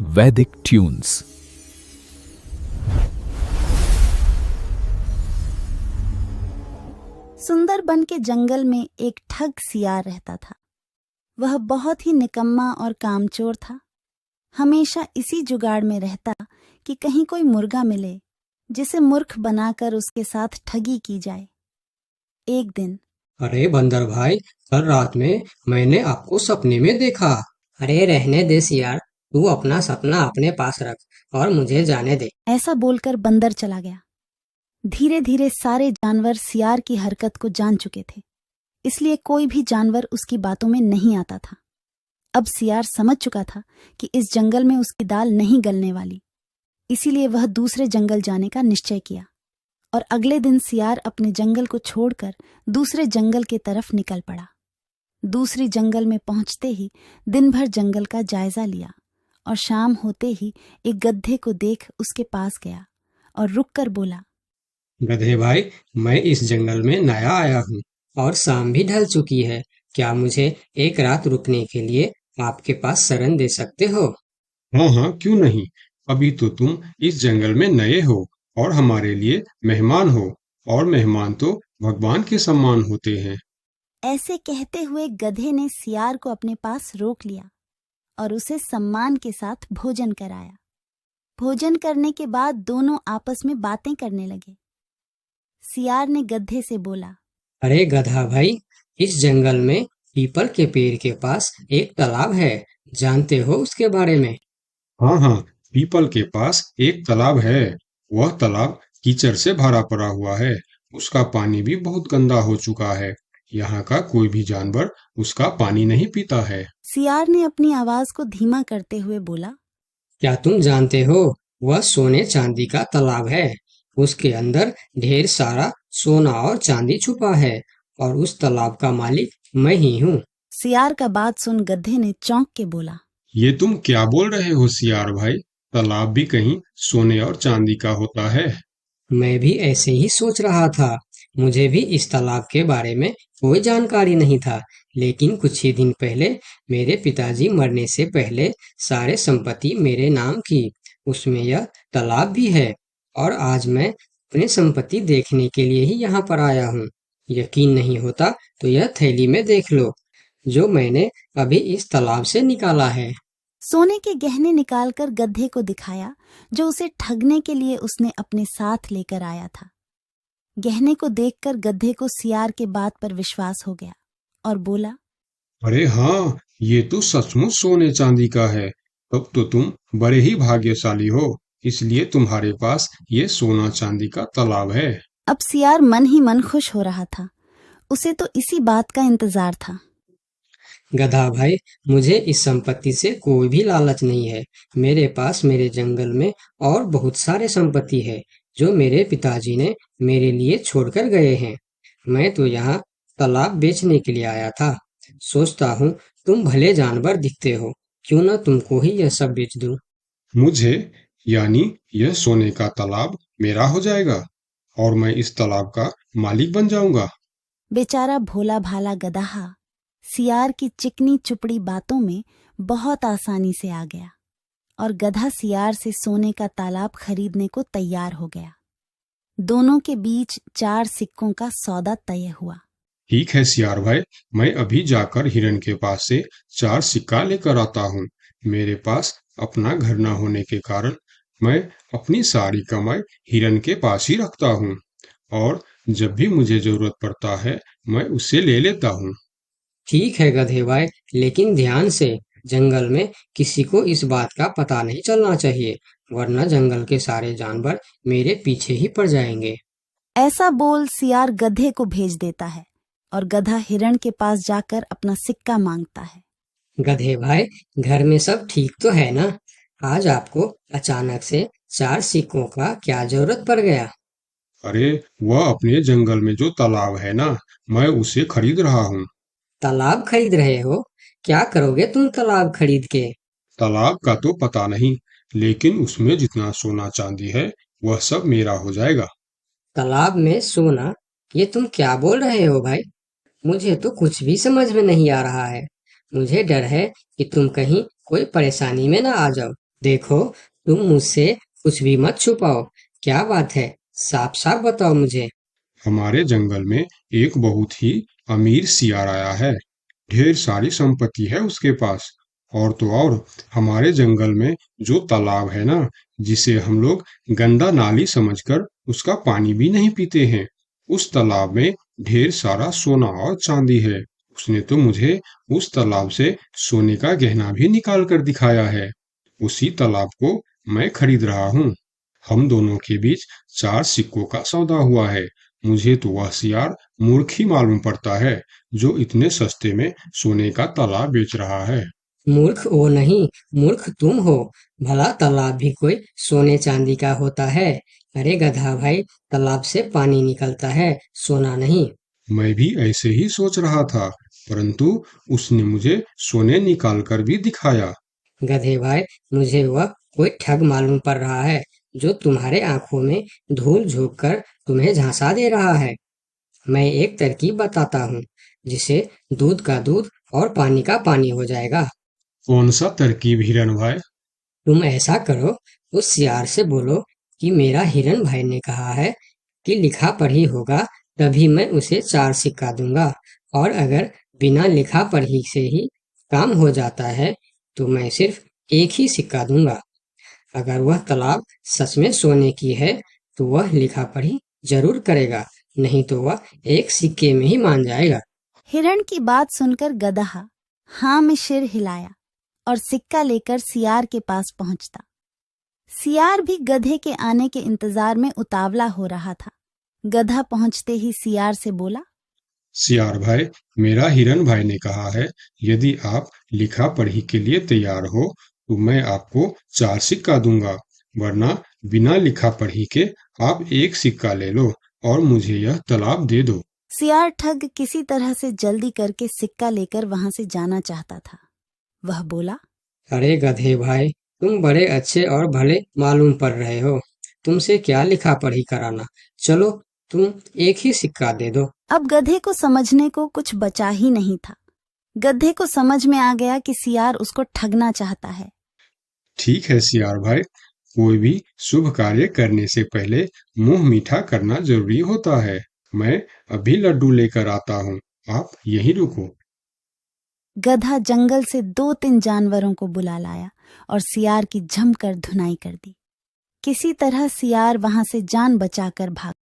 वैदिक ट्यून्स। सुंदरबन के जंगल में एक ठग सियार रहता था। वह बहुत ही निकम्मा और कामचोर था। हमेशा इसी जुगाड़ में रहता कि कहीं कोई मुर्गा मिले जिसे मूर्ख बनाकर उसके साथ ठगी की जाए। एक दिन अरे बंदर भाई, कल रात में मैंने आपको सपने में देखा। अरे रहने दे सियार, तू अपना सपना अपने पास रख और मुझे जाने दे। ऐसा बोलकर बंदर चला गया। धीरे धीरे सारे जानवर सियार की हरकत को जान चुके थे, इसलिए कोई भी जानवर उसकी बातों में नहीं आता था। अब सियार समझ चुका था कि इस जंगल में उसकी दाल नहीं गलने वाली, इसीलिए वह दूसरे जंगल जाने का निश्चय किया और अगले दिन सियार अपने जंगल को छोड़कर दूसरे जंगल की तरफ निकल पड़ा। दूसरी जंगल में पहुंचते ही दिन भर जंगल का जायजा लिया और शाम होते ही एक गधे को देख उसके पास गया और रुककर बोला, गधे भाई, मैं इस जंगल में नया आया हूँ और शाम भी ढल चुकी है। क्या मुझे एक रात रुकने के लिए आपके पास शरण दे सकते हो? हाँ हाँ, क्यों नहीं। अभी तो तुम इस जंगल में नए हो और हमारे लिए मेहमान हो, और मेहमान तो भगवान के समान होते हैं। ऐसे कहते हुए गधे ने सियार को अपने पास रोक लिया और उसे सम्मान के साथ भोजन कराया। भोजन करने के बाद दोनों आपस में बातें करने लगे। सियार ने गधे से बोला, अरे गधा भाई, इस जंगल में पीपल के पेड़ के पास एक तालाब है, जानते हो उसके बारे में? हाँ हाँ, पीपल के पास एक तालाब है। वह तालाब कीचड़ से भरा पड़ा हुआ है। उसका पानी भी बहुत गंदा हो चुका है। यहाँ का कोई भी जानवर उसका पानी नहीं पीता है। सियार ने अपनी आवाज को धीमा करते हुए बोला, क्या तुम जानते हो, वह सोने चांदी का तालाब है। उसके अंदर ढेर सारा सोना और चांदी छुपा है और उस तालाब का मालिक मैं ही हूँ। सियार का बात सुन गधे ने चौंक के बोला, ये तुम क्या बोल रहे हो सियार भाई? तालाब भी कहीं सोने और चांदी का होता है? मैं भी ऐसे ही सोच रहा था। मुझे भी इस तालाब के बारे में कोई जानकारी नहीं था, लेकिन कुछ ही दिन पहले मेरे पिताजी मरने से पहले सारे संपत्ति मेरे नाम की, उसमें यह तालाब भी है। और आज मैं अपनी संपत्ति देखने के लिए ही यहाँ पर आया हूँ। यकीन नहीं होता तो यह थैली में देख लो, जो मैंने अभी इस तालाब से निकाला है। सोने के गहने निकालकर गधे को दिखाया, जो उसे ठगने के लिए उसने अपने साथ लेकर आया था। गहने को देखकर गधे को सियार के बात पर विश्वास हो गया और बोला, अरे हाँ, ये तो सचमुच सोने चांदी का है। तब तो तुम बड़े ही भाग्यशाली हो, इसलिए तुम्हारे पास ये सोना चांदी का तालाब है। अब सियार मन ही मन खुश हो रहा था। उसे तो इसी बात का इंतजार था। गधा भाई, मुझे इस संपत्ति से कोई भी लालच नहीं है। मेरे पास मेरे जंगल में और बहुत सारे संपत्ति है, जो मेरे पिताजी ने मेरे लिए छोड़कर गए हैं। मैं तो यहाँ तालाब बेचने के लिए आया था। सोचता हूँ तुम भले जानवर दिखते हो, क्यों ना तुमको ही यह सब बेच दूं। मुझे, यानी यह सोने का तालाब मेरा हो जाएगा और मैं इस तालाब का मालिक बन जाऊंगा। बेचारा भोला भाला गदहा सियार की चिकनी चुपड़ी बातों में बहुत आसानी से आ गया और गधा सियार से सोने का तालाब खरीदने को तैयार हो गया। दोनों के बीच 4 सिक्कों का सौदा तय हुआ। ठीक है सियार भाई, मैं अभी जाकर हिरन के पास से 4 सिक्का लेकर आता हूँ। मेरे पास अपना घर न होने के कारण मैं अपनी सारी कमाई हिरन के पास ही रखता हूँ, और जब भी मुझे जरूरत पड़ता है मैं उससे ले लेता हूँ। ठीक है गधे भाई, लेकिन ध्यान से, जंगल में किसी को इस बात का पता नहीं चलना चाहिए, वरना जंगल के सारे जानवर मेरे पीछे ही पड़ जाएंगे। ऐसा बोल सियार गधे को भेज देता है और गधा हिरण के पास जाकर अपना सिक्का मांगता है। गधे भाई, घर में सब ठीक तो है ना? आज आपको अचानक से 4 सिक्कों का क्या जरूरत पड़ गया? अरे, वह अपने जंगल में जो तालाब है ना, मैं उसे खरीद रहा हूँ। तालाब खरीद रहे हो? क्या करोगे तुम तालाब खरीद के? तालाब का तो पता नहीं, लेकिन उसमें जितना सोना चांदी है वह सब मेरा हो जाएगा। तालाब में सोना? ये तुम क्या बोल रहे हो भाई? मुझे तो कुछ भी समझ में नहीं आ रहा है। मुझे डर है कि तुम कहीं कोई परेशानी में ना आ जाओ। देखो, तुम मुझसे कुछ भी मत छुपाओ। क्या बात है? साफ साफ बताओ मुझे। हमारे जंगल में एक बहुत ही अमीर सियार आया है। ढेर सारी संपत्ति है उसके पास। और तो और, हमारे जंगल में जो तालाब है ना, जिसे हम लोग गंदा नाली समझकर उसका पानी भी नहीं पीते हैं, उस तालाब में ढेर सारा सोना और चांदी है। उसने तो मुझे उस तालाब से सोने का गहना भी निकाल कर दिखाया है। उसी तालाब को मैं खरीद रहा हूँ। हम दोनों के बीच 4 सिक्कों का सौदा हुआ है। मुझे तो वह सियार मूर्ख ही मालूम पड़ता है, जो इतने सस्ते में सोने का तालाब बेच रहा है। मूर्ख वो नहीं, मूर्ख तुम हो। भला तालाब भी कोई सोने चांदी का होता है? अरे गधा भाई, तालाब से पानी निकलता है, सोना नहीं। मैं भी ऐसे ही सोच रहा था, परंतु उसने मुझे सोने निकाल कर भी दिखाया। गधे भाई, मुझे वह कोई ठग मालूम पड़ रहा है, जो तुम्हारे आंखों में धूल झोंक कर तुम्हें झांसा दे रहा है। मैं एक तरकीब बताता हूँ, जिसे दूध का दूध और पानी का पानी हो जाएगा। कौन सा तरकीब हिरन भाई? तुम ऐसा करो, उस सियार से बोलो कि मेरा हिरन भाई ने कहा है कि लिखा पढ़ी होगा तभी मैं उसे 4 सिक्का दूंगा, और अगर बिना लिखा पढ़ी से ही काम हो जाता है तो मैं सिर्फ एक ही सिक्का दूंगा। अगर वह तालाब सच में सोने की है तो वह लिखा पढ़ी जरूर करेगा, नहीं तो वह एक सिक्के में ही मान जाएगा। हिरण की बात सुनकर गधा हाँ में सिर हिलाया और सिक्का लेकर सियार के पास पहुंचता। सियार भी गधे के आने के इंतजार में उतावला हो रहा था। गधा पहुंचते ही सियार से बोला, सियार भाई, मेरा हिरन भाई ने कहा है, यदि आप लिखा पढ़ी के लिए तैयार हो तो मैं आपको 4 सिक्का दूंगा, वरना बिना लिखा पढ़ी के आप एक सिक्का ले लो और मुझे यह तालाब दे दो। सियार ठग किसी तरह से जल्दी करके सिक्का लेकर वहां से जाना चाहता था। वह बोला, अरे गधे भाई, तुम बड़े अच्छे और भले मालूम पड़ रहे हो। तुमसे क्या लिखा पढ़ी कराना। चलो, तुम एक ही सिक्का दे दो। अब गधे को समझने को कुछ बचा ही नहीं था। गधे को समझ में आ गया कि सियार उसको ठगना चाहता है। ठीक है सियार भाई, कोई भी शुभ कार्य करने से पहले मुंह मीठा करना जरूरी होता है। मैं अभी लड्डू लेकर आता हूँ, आप यहीं रुको। गधा जंगल से 2-3 जानवरों को बुला लाया और सियार की जमकर धुनाई कर दी। किसी तरह सियार वहां से जान बचाकर भाग